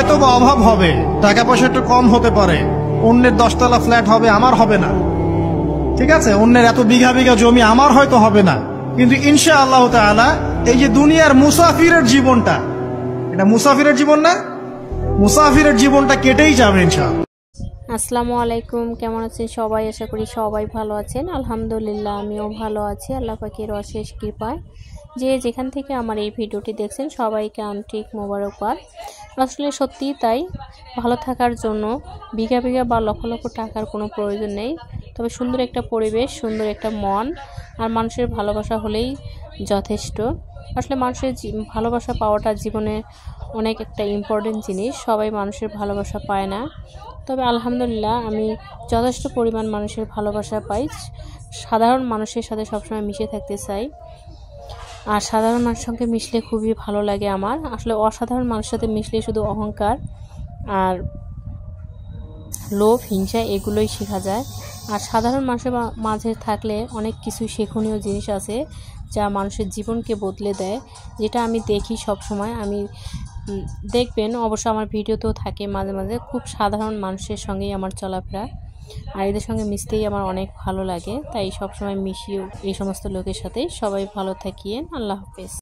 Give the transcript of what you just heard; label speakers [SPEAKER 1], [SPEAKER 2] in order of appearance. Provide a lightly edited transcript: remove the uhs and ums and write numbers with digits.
[SPEAKER 1] হয়তো বা অভাব হবে, টাকা পয়সা একটু কম হতে পারে, অন্যের 10 তলা ফ্ল্যাট হবে, আমার হবে না, ঠিক আছে, অন্যের এত বিঘা বিঘা জমি আমার হয়তো হবে না, কিন্তু ইনশাআল্লাহ তাআলা এই যে দুনিয়ার মুসাফিরের জীবনটা, এটা মুসাফিরের জীবন না, মুসাফিরের জীবনটা কেটেই যাবে ইনশাআল্লাহ।
[SPEAKER 2] আসসালামু আলাইকুম, কেমন আছেন সবাই? আশা করি সবাই ভালো আছেন। আলহামদুলিল্লাহ আমিও ভালো আছি আল্লাহ পাকের অশেষ কৃপায়। যে যেখান থেকে আমার এই ভিডিওটি দেখছেন সবাইকে আন্তরিক মোবারকবাদ। আসলে সত্যিই তাই, ভালো থাকার জন্য বিঘা বিঘা বা লক্ষ লক্ষ টাকার কোনো প্রয়োজন নেই, তবে সুন্দর একটা পরিবেশ, সুন্দর একটা মন আর মানুষের ভালোবাসা হলেই যথেষ্ট। আসলে মানুষের ভালোবাসা পাওয়াটা জীবনে অনেক একটা ইম্পর্টেন্ট জিনিস। সবাই মানুষের ভালোবাসা পায় না, তবে আলহামদুলিল্লাহ আমি যথেষ্ট পরিমাণ মানুষের ভালোবাসা পাই। সাধারণ মানুষের সাথে সবসময় মিশে থাকতে চাই, আর সাধারণ মানুষের সঙ্গে মিশলে খুবই ভালো লাগে আমার। আসলে অসাধারণ মানুষের সাথে মিশলে শুধু অহংকার আর লোভ, হিংসা এগুলোই শেখা যায়। আর সাধারণ মানুষের মাঝে থাকলে অনেক কিছু শেখনীয় জিনিস আছে যা মানুষের জীবনকে বদলে দেয়, যেটা আমি দেখি সব সময়। আমি দেখবেন অবশ্য আমার ভিডিওতেও থাকে মাঝে মাঝে, খুব সাধারণ মানুষের সঙ্গেই আমার চলাফেরা, আর এদের সঙ্গে মিশতেই আমার অনেক ভালো লাগে, তাই সবসময় মিশিও এই সমস্ত লোকের সাথে। সবাই ভালো থাকিয়েন, আল্লাহ হাফেজ।